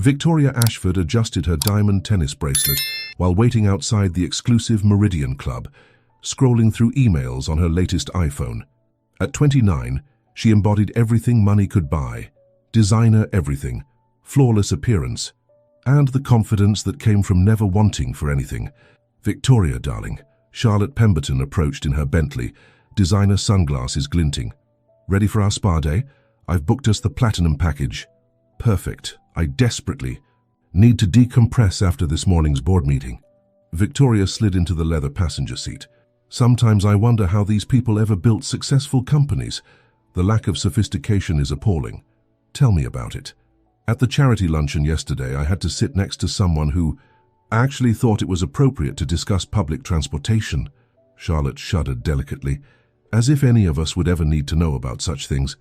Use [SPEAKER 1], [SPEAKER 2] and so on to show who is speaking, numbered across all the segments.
[SPEAKER 1] Victoria Ashford adjusted her diamond tennis bracelet while waiting outside the exclusive Meridian Club, scrolling through emails on her latest iPhone. At 29, she embodied everything money could buy: designer everything, flawless appearance, and the confidence that came from never wanting for anything. "Victoria, darling," Charlotte Pemberton approached in her Bentley, designer sunglasses glinting. "Ready for our spa day? I've booked us the platinum package." "Perfect. I desperately need to decompress after this morning's board meeting." Victoria slid into the leather passenger seat. "Sometimes I wonder how these people ever built successful companies. The lack of sophistication is appalling." "Tell me about it." "At the charity luncheon yesterday, I had to sit next to someone who actually thought it was appropriate to discuss public transportation." Charlotte shuddered delicately, as if any of us would ever need to know about such things.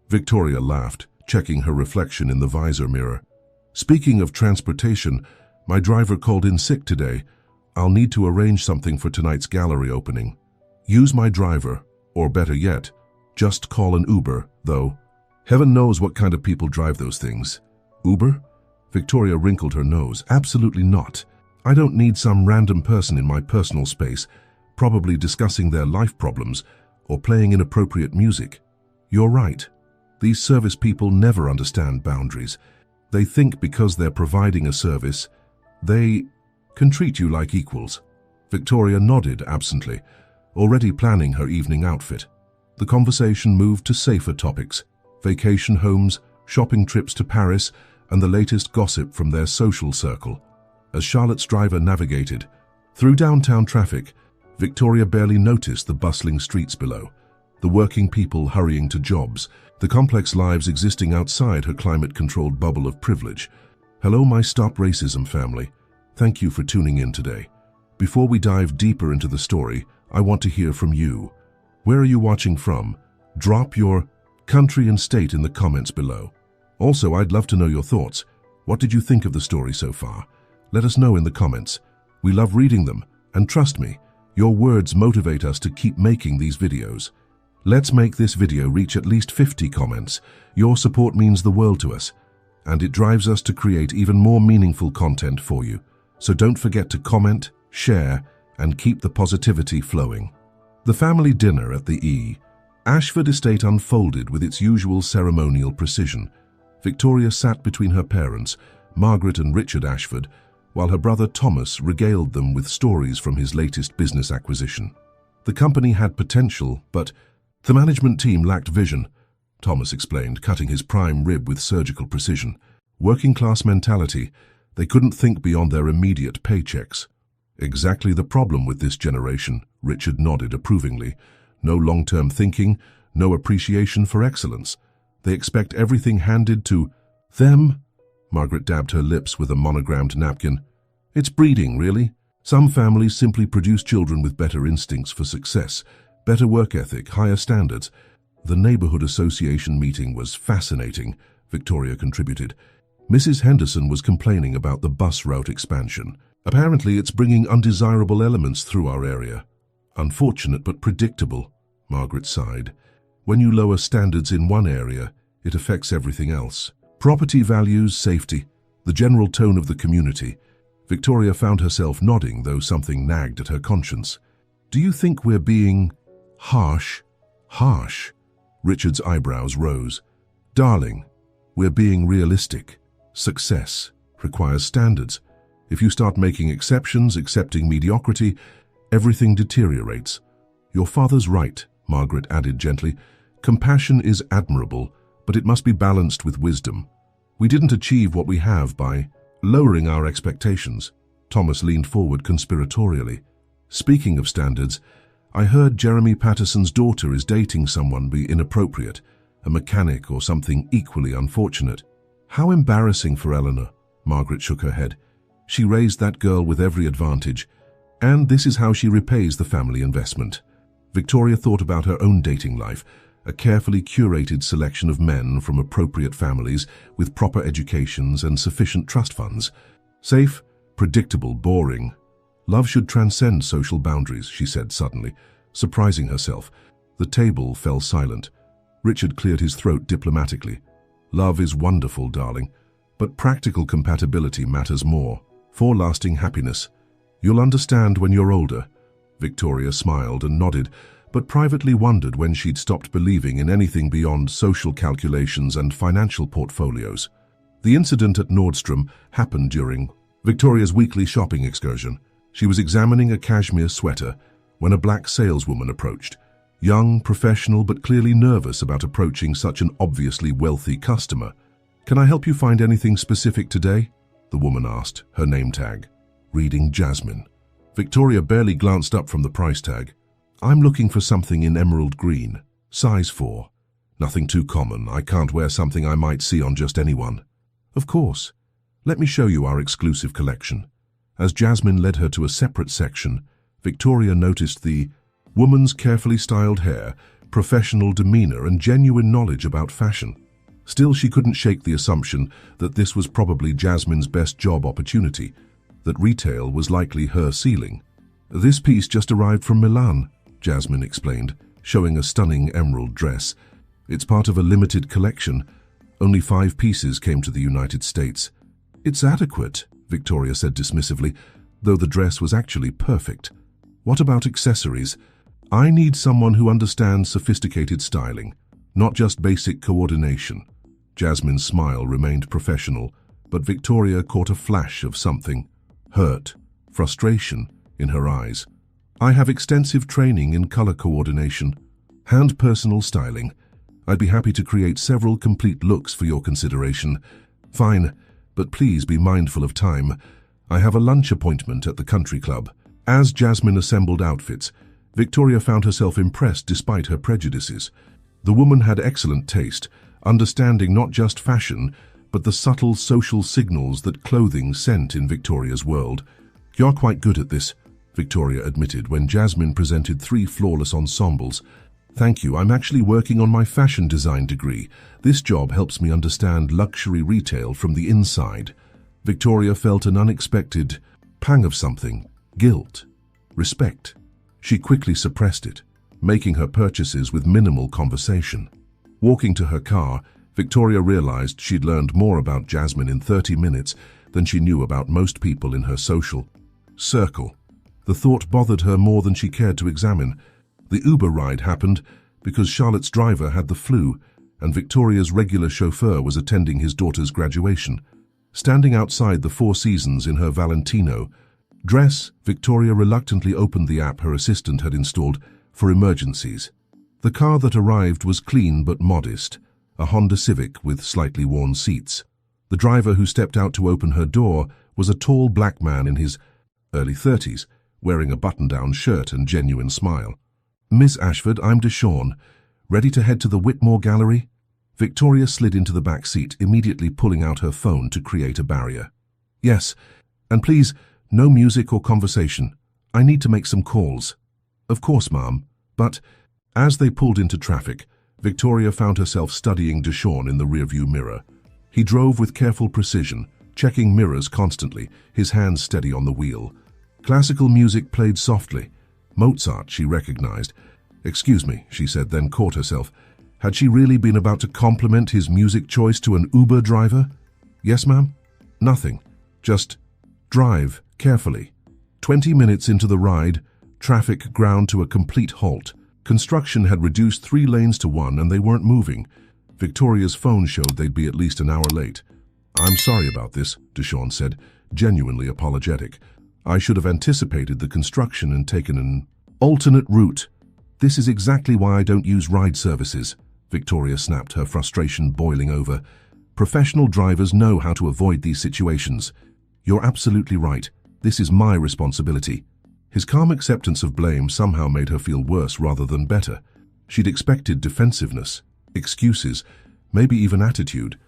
[SPEAKER 1] Victoria laughed, checking her reflection in the visor mirror. "Speaking of transportation, my driver called in sick today. I'll need to arrange something for tonight's gallery opening. Use my driver, or better yet, just call an Uber, though. Heaven knows what kind of people drive those things." "Uber?" Victoria wrinkled her nose. "Absolutely not. I don't need some random person in my personal space, probably discussing their life problems or playing inappropriate music." "You're right. These service people never understand boundaries. They think because they're providing a service, they can treat you like equals." Victoria nodded absently, already planning her evening outfit. The conversation moved to safer topics: vacation homes, shopping trips to Paris, and the latest gossip from their social circle. As Charlotte's driver navigated through downtown traffic, Victoria barely noticed the bustling streets below, the working people hurrying to jobs, the complex lives existing outside her climate-controlled bubble of privilege. "Hello, my Stop Racism family. Thank you for tuning in today. Before we dive deeper into the story, I want to hear from you. Where are you watching from? Drop your country and state in the comments below. Also, I'd love to know your thoughts. What did you think of the story so far? Let us know in the comments. We love reading them, and trust me, your words motivate us to keep making these videos. Let's make this video reach at least 50 comments. Your support means the world to us, and it drives us to create even more meaningful content for you. So don't forget to comment, share, and keep the positivity flowing. The family dinner at the Ashford estate unfolded with its usual ceremonial precision. Victoria sat between her parents, Margaret and Richard Ashford, while her brother Thomas regaled them with stories from his latest business acquisition. The company had potential, but the management team lacked vision, Thomas explained, cutting his prime rib with surgical precision. Working-class mentality. They couldn't think beyond their immediate paychecks. Exactly the problem with this generation, Richard nodded approvingly. No long-term thinking, no appreciation for excellence. They expect everything handed to them. Margaret dabbed her lips with a monogrammed napkin. It's breeding, really. Some families simply produce children with better instincts for success, better work ethic, higher standards. The neighborhood association meeting was fascinating, Victoria contributed. Mrs. Henderson was complaining about the bus route expansion. Apparently it's bringing undesirable elements through our area. Unfortunate but predictable, Margaret sighed. When you lower standards in one area, it affects everything else. Property values, safety, the general tone of the community. Victoria found herself nodding, though something nagged at her conscience. Do you think we're being harsh? Harsh? Richard's eyebrows rose. Darling, we're being realistic. Success requires standards. If you start making exceptions, accepting mediocrity, everything deteriorates. Your father's right, Margaret added gently. Compassion is admirable, but it must be balanced with wisdom. We didn't achieve what we have by lowering our expectations. Thomas leaned forward conspiratorially. Speaking of standards, I heard Jeremy Patterson's daughter is dating someone be inappropriate, a mechanic or something equally unfortunate. How embarrassing for Eleanor, Margaret shook her head. She raised that girl with every advantage, and this is how she repays the family investment. Victoria thought about her own dating life, a carefully curated selection of men from appropriate families with proper educations and sufficient trust funds. Safe, predictable, boring. Love should transcend social boundaries, she said suddenly, surprising herself. The table fell silent. Richard cleared his throat diplomatically. Love is wonderful, darling, But practical compatibility matters more, for lasting happiness. You'll understand when you're older. Victoria smiled and nodded, but privately wondered when she'd stopped believing in anything beyond social calculations and financial portfolios. The incident at Nordstrom happened during Victoria's weekly shopping excursion. She was examining a cashmere sweater when a black saleswoman approached. Young, professional, but clearly nervous about approaching such an obviously wealthy customer. "Can I help you find anything specific today?" the woman asked, her name tag reading Jasmine. Victoria barely glanced up from the price tag. "I'm looking for something in emerald green, size 4. Nothing too common. I can't wear something I might see on just anyone." "Of course. Let me show you our exclusive collection." As Jasmine led her to a separate section, Victoria noticed the woman's carefully styled hair, professional demeanor, and genuine knowledge about fashion. Still, she couldn't shake the assumption that this was probably Jasmine's best job opportunity, that retail was likely her ceiling. "This piece just arrived from Milan," Jasmine explained, showing a stunning emerald dress. "It's part of a limited collection. Only 5 pieces came to the United States." "It's adequate," Victoria said dismissively, though the dress was actually perfect. "What about accessories? I need someone who understands sophisticated styling, not just basic coordination." Jasmine's smile remained professional, but Victoria caught a flash of something, hurt, frustration, in her eyes. "I have extensive training in color coordination and personal styling. I'd be happy to create several complete looks for your consideration." "Fine, but please be mindful of time. I have a lunch appointment at the country club." As Jasmine assembled outfits, Victoria found herself impressed despite her prejudices. The woman had excellent taste, understanding not just fashion, but the subtle social signals that clothing sent in Victoria's world. "You're quite good at this," Victoria admitted when Jasmine presented 3 flawless ensembles. "Thank you, I'm actually working on my fashion design degree. This job helps me understand luxury retail from the inside." Victoria felt an unexpected pang of something, guilt, respect. She quickly suppressed it, making her purchases with minimal conversation. Walking to her car, Victoria realized she'd learned more about Jasmine in 30 minutes than she knew about most people in her social circle. The thought bothered her more than she cared to examine. The Uber ride happened because Charlotte's driver had the flu, and Victoria's regular chauffeur was attending his daughter's graduation. Standing outside the Four Seasons in her Valentino dress, Victoria reluctantly opened the app her assistant had installed for emergencies. The car that arrived was clean but modest, a Honda Civic with slightly worn seats. The driver who stepped out to open her door was a tall black man in his early 30s, wearing a button-down shirt and genuine smile. "Miss Ashford, I'm DeShawn. Ready to head to the Whitmore Gallery?" Victoria slid into the back seat, immediately pulling out her phone to create a barrier. "Yes, and please, no music or conversation. I need to make some calls." "Of course, ma'am, but..." As they pulled into traffic, Victoria found herself studying DeShawn in the rearview mirror. He drove with careful precision, checking mirrors constantly, his hands steady on the wheel. Classical music played softly. Mozart, she recognized. "Excuse me," she said, then caught herself. Had she really been about to compliment his music choice to an Uber driver? "Yes, ma'am?" "Nothing. Just drive carefully." 20 minutes into the ride, traffic ground to a complete halt. Construction had reduced 3 lanes to 1 and they weren't moving. Victoria's phone showed they'd be at least an hour late. "I'm sorry about this," DeShawn said, genuinely apologetic. "I should have anticipated the construction and taken an alternate route." "This is exactly why I don't use ride services," Victoria snapped, her frustration boiling over. "Professional drivers know how to avoid these situations." "You're absolutely right. This is my responsibility." His calm acceptance of blame somehow made her feel worse rather than better. She'd expected defensiveness, excuses, maybe even attitude.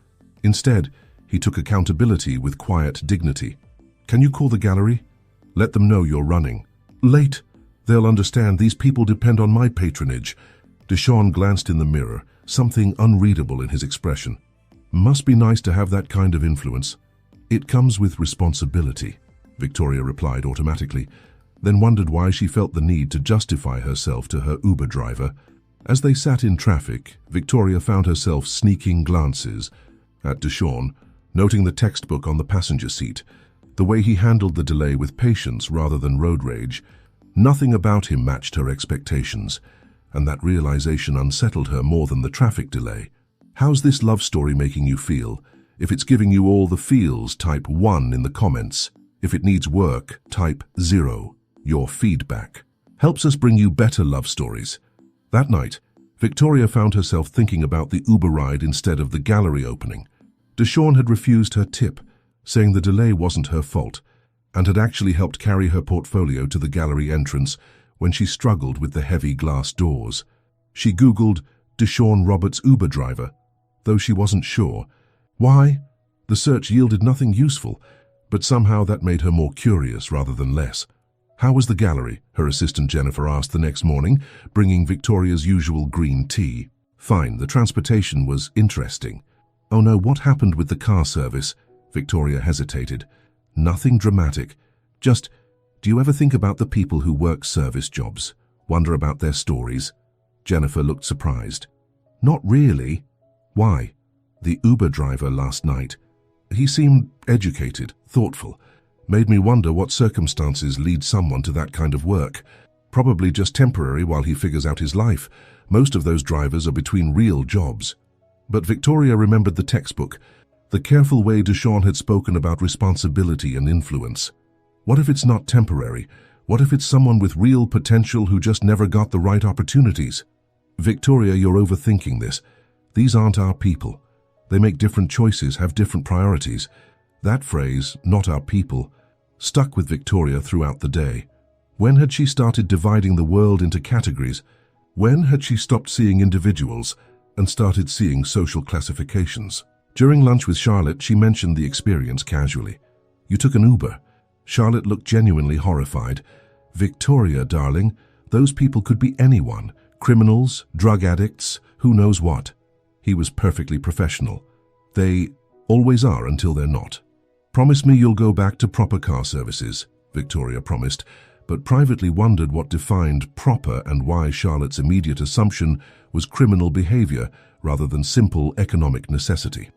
[SPEAKER 1] Instead, he took accountability with quiet dignity. "Can you call the gallery? Let them know you're running." "Late. They'll understand these people depend on my patronage." DeShawn glanced in the mirror, something unreadable in his expression. "Must be nice to have that kind of influence." "It comes with responsibility," Victoria replied automatically, then wondered why she felt the need to justify herself to her Uber driver. As they sat in traffic, Victoria found herself sneaking glances at DeShawn, noting the textbook on the passenger seat, the way he handled the delay with patience rather than road rage. Nothing about him matched her expectations, and that realization unsettled her more than the traffic delay. How's this love story making you feel? If it's giving you all the feels, type 1 in the comments. If it needs work, type 0. Your feedback helps us bring you better love stories. That night, Victoria found herself thinking about the Uber ride instead of the gallery opening. DeShawn had refused her tip, saying the delay wasn't her fault, and had actually helped carry her portfolio to the gallery entrance when she struggled with the heavy glass doors. She Googled DeShawn Roberts Uber driver, though she wasn't sure. Why? The search yielded nothing useful, but somehow that made her more curious rather than less. How was the gallery? Her assistant Jennifer asked the next morning, bringing Victoria's usual green tea. Fine, the transportation was interesting. Oh no, what happened with the car service? Victoria hesitated. Nothing dramatic. Just, do you ever think about the people who work service jobs? Wonder about their stories? Jennifer looked surprised. Not really. Why? The Uber driver last night. He seemed educated, thoughtful. Made me wonder what circumstances lead someone to that kind of work. Probably just temporary while he figures out his life. Most of those drivers are between real jobs. But Victoria remembered the textbook, the careful way DeShawn had spoken about responsibility and influence. What if it's not temporary? What if it's someone with real potential who just never got the right opportunities? Victoria, you're overthinking this. These aren't our people. They make different choices, have different priorities. That phrase, not our people, stuck with Victoria throughout the day. When had she started dividing the world into categories? When had she stopped seeing individuals and started seeing social classifications? During lunch with Charlotte, she mentioned the experience casually. You took an Uber. Charlotte looked genuinely horrified. Victoria, darling, those people could be anyone. Criminals, drug addicts, who knows what. He was perfectly professional. They always are until they're not. Promise me you'll go back to proper car services, Victoria promised, but privately wondered what defined proper and why Charlotte's immediate assumption was criminal behavior rather than simple economic necessity.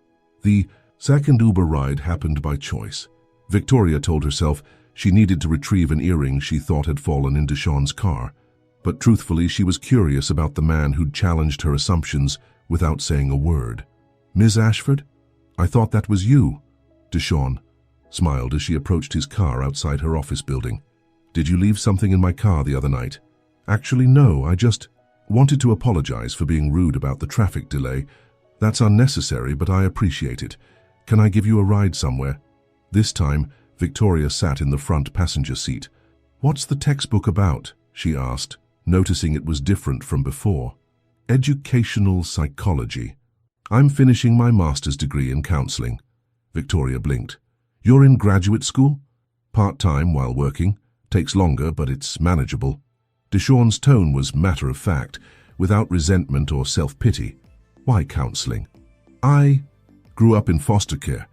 [SPEAKER 1] The second Uber ride happened by choice. Victoria told herself she needed to retrieve an earring she thought had fallen in DeShawn's car, but truthfully she was curious about the man who'd challenged her assumptions without saying a word. Ms. Ashford? I thought that was you. DeShawn smiled as she approached his car outside her office building. Did you leave something in my car the other night? Actually, no, I just wanted to apologize for being rude about the traffic delay. That's unnecessary, but I appreciate it. Can I give you a ride somewhere? This time, Victoria sat in the front passenger seat. What's the textbook about? She asked, noticing it was different from before. Educational psychology. I'm finishing my master's degree in counseling. Victoria blinked. You're in graduate school? Part-time while working. Takes longer, but it's manageable. DeShawn's tone was matter-of-fact, without resentment or self-pity. Why counseling? I grew up in foster care.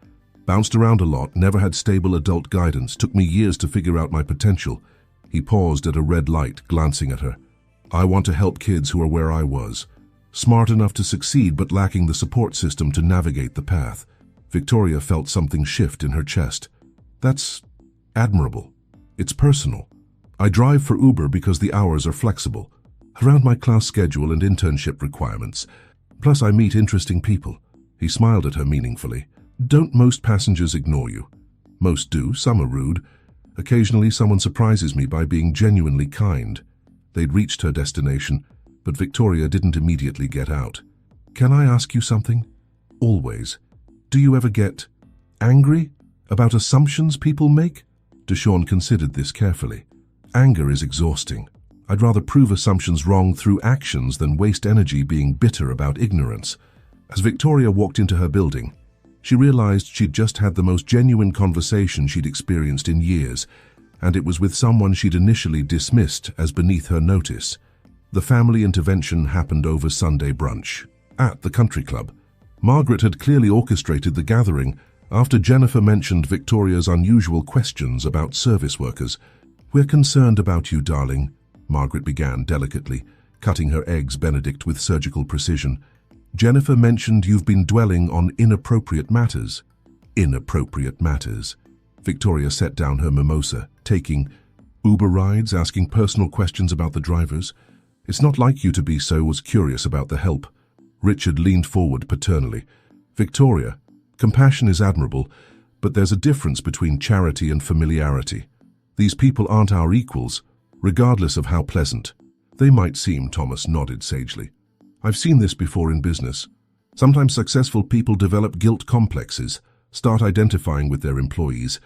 [SPEAKER 1] Bounced around a lot, never had stable adult guidance, took me years to figure out my potential. He paused at a red light, glancing at her. I want to help kids who are where I was. Smart enough to succeed, but lacking the support system to navigate the path. Victoria felt something shift in her chest. That's admirable. It's personal. I drive for Uber because the hours are flexible, around my class schedule and internship requirements. Plus, I meet interesting people. He smiled at her meaningfully. Don't most passengers ignore you? Most do, some are rude. Occasionally, someone surprises me by being genuinely kind. They'd reached her destination, but Victoria didn't immediately get out. Can I ask you something? Always. Do you ever get angry about assumptions people make? DeShawn considered this carefully. Anger is exhausting. I'd rather prove assumptions wrong through actions than waste energy being bitter about ignorance. As Victoria walked into her building, she realized she'd just had the most genuine conversation she'd experienced in years, and it was with someone she'd initially dismissed as beneath her notice. The family intervention happened over Sunday brunch, at the country club. Margaret had clearly orchestrated the gathering after Jennifer mentioned Victoria's unusual questions about service workers. We're concerned about you, darling, Margaret began delicately, cutting her eggs Benedict with surgical precision. Jennifer mentioned you've been dwelling on inappropriate matters. inappropriate matters. Victoria set down her mimosa, taking Uber rides, asking personal questions about the drivers. It's not like you to be so curious about the help. Richard leaned forward paternally. Victoria, compassion is admirable, but there's a difference between charity and familiarity. These people aren't our equals, regardless of how pleasant they might seem. Thomas nodded sagely. I've seen this before in business. Sometimes successful people develop guilt complexes, start identifying with their employees.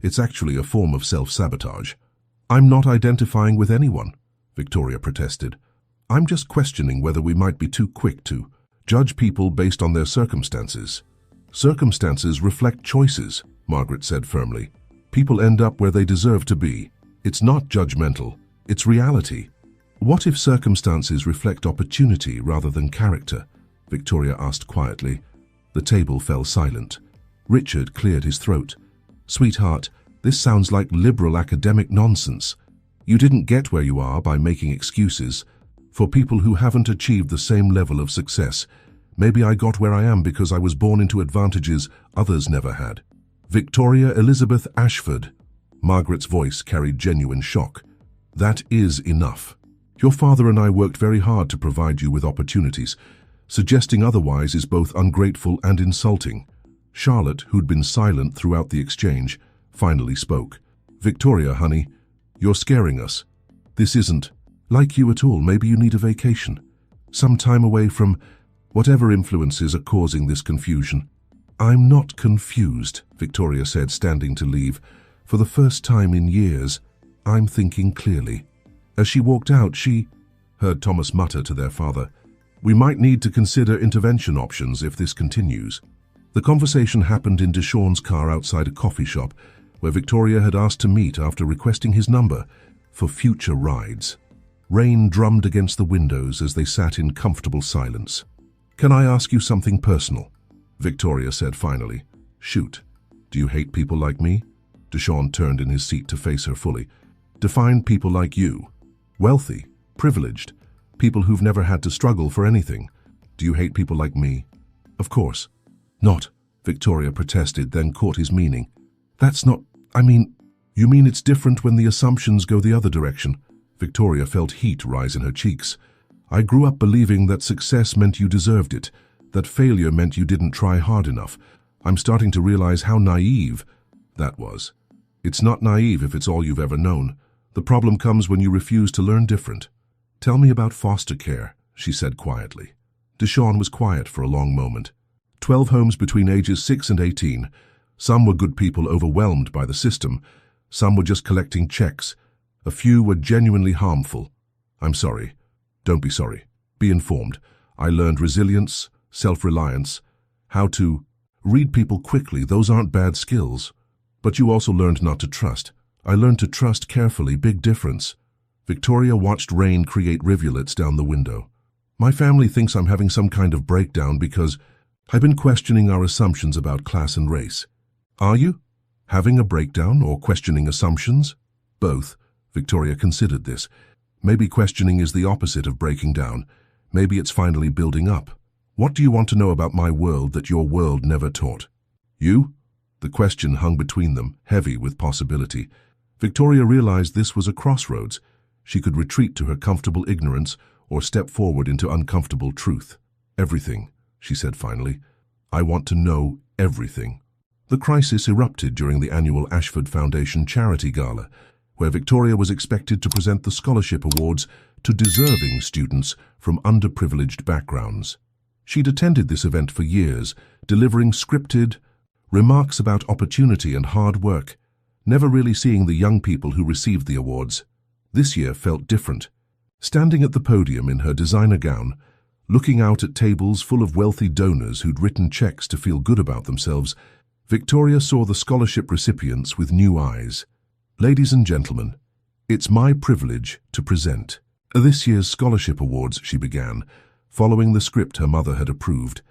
[SPEAKER 1] It's actually a form of self-sabotage. I'm not identifying with anyone, Victoria protested. I'm just questioning whether we might be too quick to judge people based on their circumstances. Circumstances reflect choices, Margaret said firmly. People end up where they deserve to be. It's not judgmental, it's reality. What if circumstances reflect opportunity rather than character? Victoria asked quietly. The table fell silent. Richard cleared his throat. Sweetheart, this sounds like liberal academic nonsense. You didn't get where you are by making excuses for people who haven't achieved the same level of success. Maybe I got where I am because I was born into advantages others never had. Victoria Elizabeth Ashford. Margaret's voice carried genuine shock. That is enough. Your father and I worked very hard to provide you with opportunities. Suggesting otherwise is both ungrateful and insulting. Charlotte, who'd been silent throughout the exchange, finally spoke. Victoria, honey, you're scaring us. This isn't like you at all. Maybe you need a vacation. Some time away from whatever influences are causing this confusion. I'm not confused, Victoria said, standing to leave. For the first time in years, I'm thinking clearly. As she walked out, she heard Thomas mutter to their father, We might need to consider intervention options if this continues. The conversation happened in DeShawn's car outside a coffee shop, where Victoria had asked to meet after requesting his number for future rides. Rain drummed against the windows as they sat in comfortable silence. Can I ask you something personal? Victoria said finally. Shoot. Do you hate people like me? DeShawn turned in his seat to face her fully. Define people like you. Wealthy, privileged, people who've never had to struggle for anything. Do you hate people like me? Of course. Not, Victoria protested, then caught his meaning. That's not, you mean it's different when the assumptions go the other direction? Victoria felt heat rise in her cheeks. I grew up believing that success meant you deserved it, that failure meant you didn't try hard enough. I'm starting to realize how naive that was. It's not naive if it's all you've ever known. The problem comes when you refuse to learn different. Tell me about foster care, she said quietly. DeShawn was quiet for a long moment. 12 homes between ages 6 and 18. Some were good people overwhelmed by the system. Some were just collecting checks. A few were genuinely harmful. I'm sorry. Don't be sorry. Be informed. I learned resilience, self-reliance, how to read people quickly. Those aren't bad skills. But you also learned not to trust. I learned to trust carefully. Big difference. Victoria watched rain create rivulets down the window. My family thinks I'm having some kind of breakdown because I've been questioning our assumptions about class and race. Are you? Having a breakdown or questioning assumptions? Both. Victoria considered this. Maybe questioning is the opposite of breaking down. Maybe it's finally building up. What do you want to know about my world that your world never taught? You? The question hung between them, heavy with possibility. Victoria realized this was a crossroads. She could retreat to her comfortable ignorance or step forward into uncomfortable truth. Everything, she said finally. I want to know everything. The crisis erupted during the annual Ashford Foundation Charity Gala, where Victoria was expected to present the scholarship awards to deserving students from underprivileged backgrounds. She'd attended this event for years, delivering scripted remarks about opportunity and hard work, never really seeing the young people who received the awards. This year felt different. Standing at the podium in her designer gown, looking out at tables full of wealthy donors who'd written checks to feel good about themselves, Victoria saw the scholarship recipients with new eyes. Ladies and gentlemen, it's my privilege to present this year's scholarship awards, she began, following the script her mother had approved.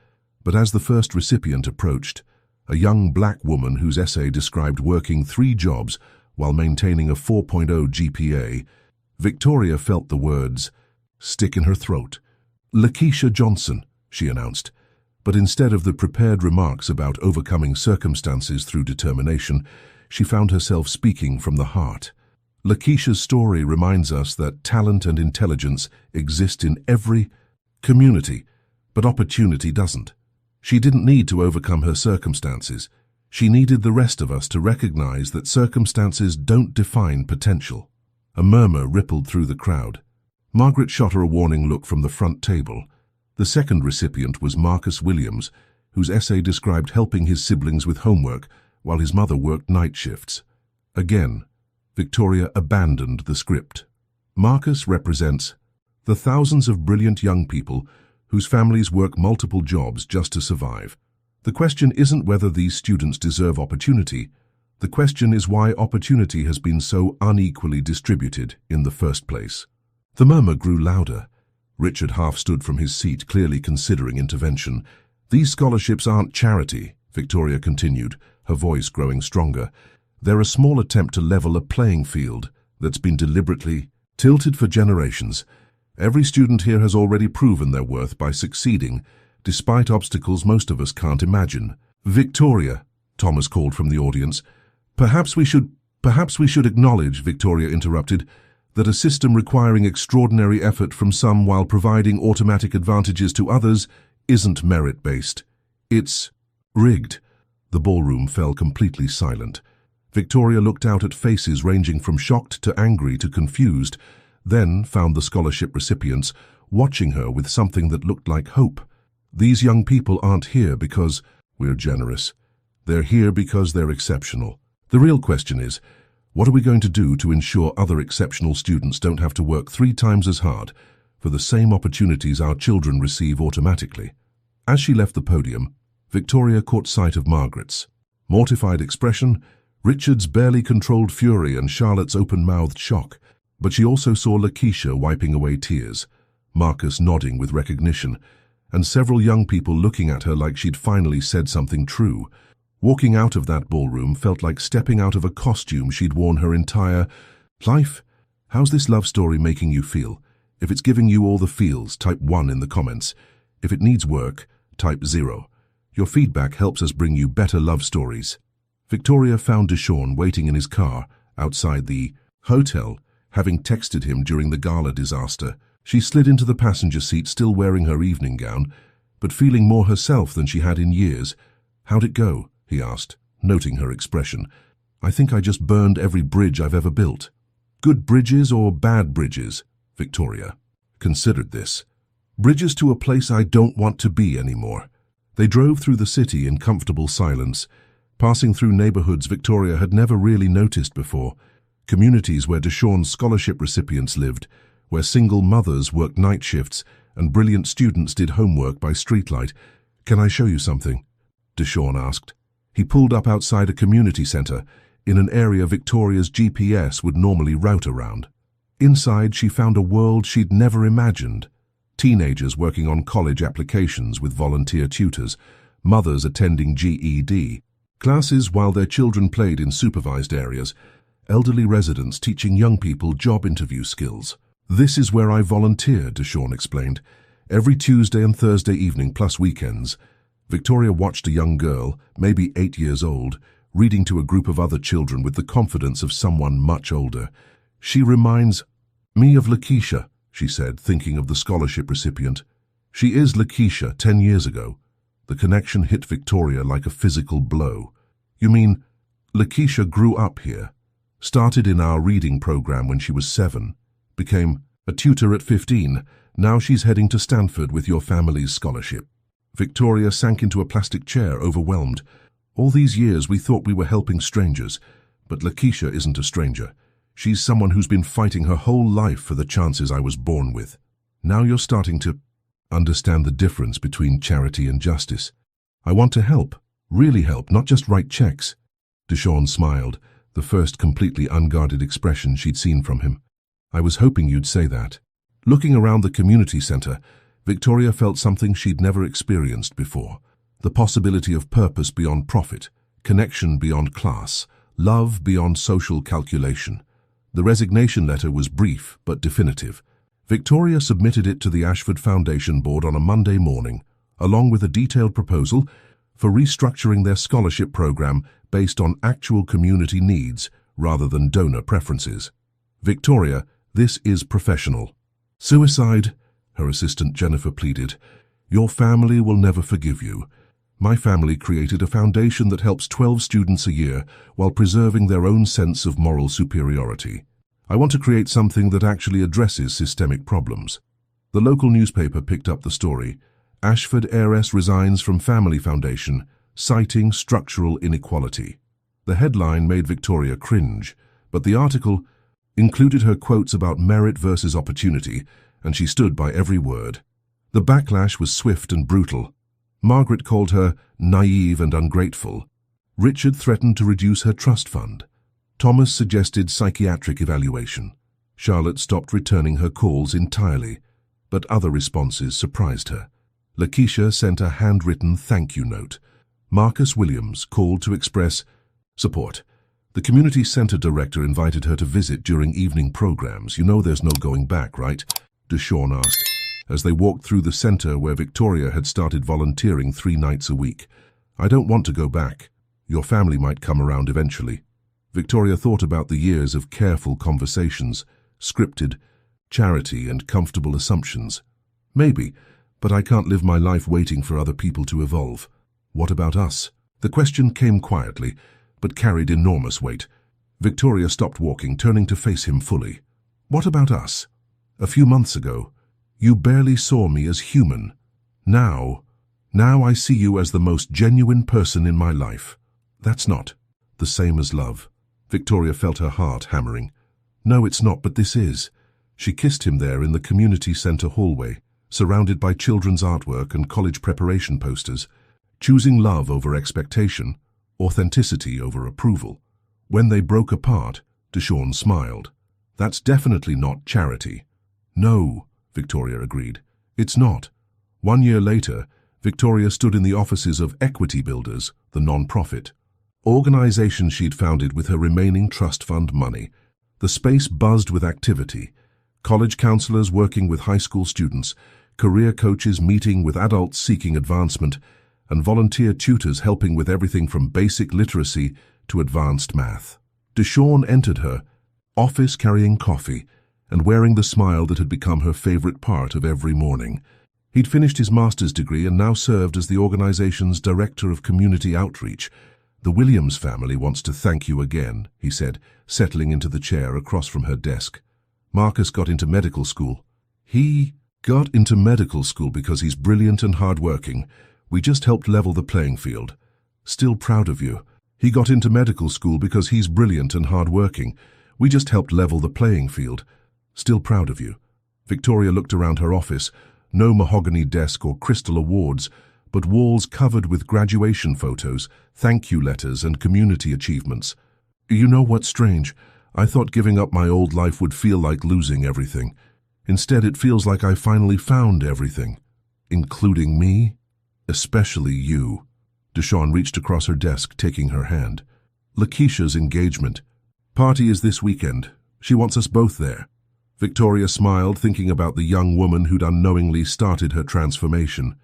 [SPEAKER 1] But as the first recipient approached, a young black woman whose essay described working 3 jobs while maintaining a 4.0 GPA, Victoria felt the words stick in her throat. Lakeisha Johnson, she announced. But instead of the prepared remarks about overcoming circumstances through determination, she found herself speaking from the heart. Lakeisha's story reminds us that talent and intelligence exist in every community, but opportunity doesn't. She didn't need to overcome her circumstances. She needed the rest of us to recognize that circumstances don't define potential. A murmur rippled through the crowd. Margaret shot her a warning look from the front table. The second recipient was Marcus Williams, whose essay described helping his siblings with homework while his mother worked night shifts. Again, Victoria abandoned the script. Marcus represents the thousands of brilliant young people whose families work multiple jobs just to survive. The question isn't whether these students deserve opportunity. The question is why opportunity has been so unequally distributed in the first place. The murmur grew louder. Richard half stood from his seat, clearly considering intervention. "These scholarships aren't charity," Victoria continued, her voice growing stronger. "They're a small attempt to level a playing field that's been deliberately tilted for generations. Every student here has already proven their worth by succeeding, despite obstacles most of us can't imagine." "Victoria," Thomas called from the audience. Perhaps we should acknowledge," Victoria interrupted, "that a system requiring extraordinary effort from some while providing automatic advantages to others isn't merit-based. It's rigged." The ballroom fell completely silent. Victoria looked out at faces ranging from shocked to angry to confused, then found the scholarship recipients watching her with something that looked like hope. These young people aren't here because we're generous. They're here because they're exceptional. The real question is, what are we going to do to ensure other exceptional students don't have to work 3 times as hard for the same opportunities our children receive automatically? As she left the podium, Victoria caught sight of Margaret's mortified expression, Richard's barely controlled fury, and Charlotte's open-mouthed shock. But she also saw Lakeisha wiping away tears, Marcus nodding with recognition, and several young people looking at her like she'd finally said something true. Walking out of that ballroom felt like stepping out of a costume she'd worn her entire life. How's this love story making you feel? If it's giving you all the feels, type 1 in the comments. If it needs work, type 0. Your feedback helps us bring you better love stories. Victoria found DeShawn waiting in his car outside the hotel, having texted him during the gala disaster. She slid into the passenger seat, still wearing her evening gown, but feeling more herself than she had in years. "How'd it go?" he asked, noting her expression. "I think I just burned every bridge I've ever built." "Good bridges or bad bridges?" Victoria considered this. "Bridges to a place I don't want to be anymore." They drove through the city in comfortable silence, passing through neighborhoods Victoria had never really noticed before. Communities where DeShawn's scholarship recipients lived, where single mothers worked night shifts and brilliant students did homework by streetlight. "Can I show you something?" DeShawn asked. He pulled up outside a community center, in an area Victoria's GPS would normally route around. Inside, she found a world she'd never imagined. Teenagers working on college applications with volunteer tutors, mothers attending GED classes while their children played in supervised areas, elderly residents teaching young people job interview skills. "This is where I volunteer," DeShawn explained. "Every Tuesday and Thursday evening plus weekends." Victoria watched a young girl, maybe 8 years old, reading to a group of other children with the confidence of someone much older. "She reminds me of Lakeisha," she said, thinking of the scholarship recipient. "She is Lakeisha 10 years ago." The connection hit Victoria like a physical blow. "You mean Lakeisha grew up here, started in our reading program when she was 7, became a tutor at 15, now she's heading to Stanford with your family's scholarship?" Victoria sank into a plastic chair, overwhelmed. "All these years we thought we were helping strangers, but Lakeisha isn't a stranger. She's someone who's been fighting her whole life for the chances I was born with. Now you're starting to understand the difference between charity and justice. I want to help, really help, not just write checks." DeShawn smiled, the first completely unguarded expression she'd seen from him. "I was hoping you'd say that." Looking around the community center, Victoria felt something she'd never experienced before. The possibility of purpose beyond profit, connection beyond class, love beyond social calculation. The resignation letter was brief but definitive. Victoria submitted it to the Ashford Foundation Board on a Monday morning, along with a detailed proposal for restructuring their scholarship program based on actual community needs rather than donor preferences. Victoria, this is professional. Suicide, her assistant Jennifer pleaded. Your family will never forgive you. My family created a foundation that helps 12 students a year while preserving their own sense of moral superiority. I want to create something that actually addresses systemic problems. The local newspaper picked up the story. Ashford heiress resigns from family foundation, citing structural inequality. The headline made Victoria cringe, but the article included her quotes about merit versus opportunity, and she stood by every word. The backlash was swift and brutal. Margaret called her naive and ungrateful. Richard threatened to reduce her trust fund. Thomas suggested psychiatric evaluation. Charlotte stopped returning her calls entirely, but other responses surprised her. Lakeisha sent a handwritten thank you note. Marcus Williams called to express support. The community center director invited her to visit during evening programs. You know there's no going back, right? DeShawn asked, as they walked through the center where Victoria had started volunteering 3 nights a week. I don't want to go back. Your family might come around eventually. Victoria thought about the years of careful conversations, scripted, charity and comfortable assumptions. Maybe, but I can't live my life waiting for other people to evolve. What about us? The question came quietly, but carried enormous weight. Victoria stopped walking, turning to face him fully. What about us? A few months ago, you barely saw me as human. Now I see you as the most genuine person in my life. That's not the same as love. Victoria felt her heart hammering. No, it's not, but this is. She kissed him there in the community center hallway, surrounded by children's artwork and college preparation posters, choosing love over expectation, authenticity over approval. When they broke apart, DeShawn smiled. That's definitely not charity. No, Victoria agreed. It's not. 1 year later, Victoria stood in the offices of Equity Builders, the non-profit organization she'd founded with her remaining trust fund money. The space buzzed with activity. College counselors working with high school students, career coaches meeting with adults seeking advancement, and volunteer tutors helping with everything from basic literacy to advanced math. DeShawn entered her office carrying coffee and wearing the smile that had become her favorite part of every morning. He'd finished his master's degree and now served as the organization's director of community outreach. The Williams family wants to thank you again, he said, settling into the chair across from her desk. Marcus got into medical school. He got into medical school because he's brilliant and hardworking. We just helped level the playing field. Still proud of you. He got into medical school because he's brilliant and hardworking. We just helped level the playing field. Still proud of you. Victoria looked around her office. No mahogany desk or crystal awards, but walls covered with graduation photos, thank you letters, and community achievements. You know what's strange? I thought giving up my old life would feel like losing everything. Instead, it feels like I finally found everything. Including me? Especially you. DeShawn reached across her desk, taking her hand. Lakeisha's engagement. Party is this weekend. She wants us both there. Victoria smiled, thinking about the young woman who'd unknowingly started her transformation.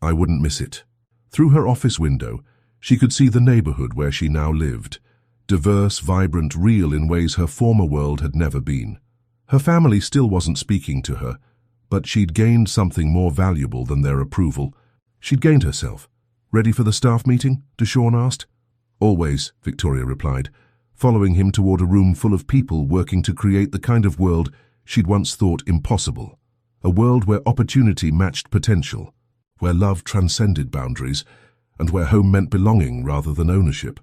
[SPEAKER 1] I wouldn't miss it. Through her office window, she could see the neighborhood where she now lived. Diverse, vibrant, real in ways her former world had never been. Her family still wasn't speaking to her, but she'd gained something more valuable than their approval. She'd gained herself. Ready for the staff meeting? DeShawn asked. Always, Victoria replied, following him toward a room full of people working to create the kind of world she'd once thought impossible. A world where opportunity matched potential, where love transcended boundaries, and where home meant belonging rather than ownership.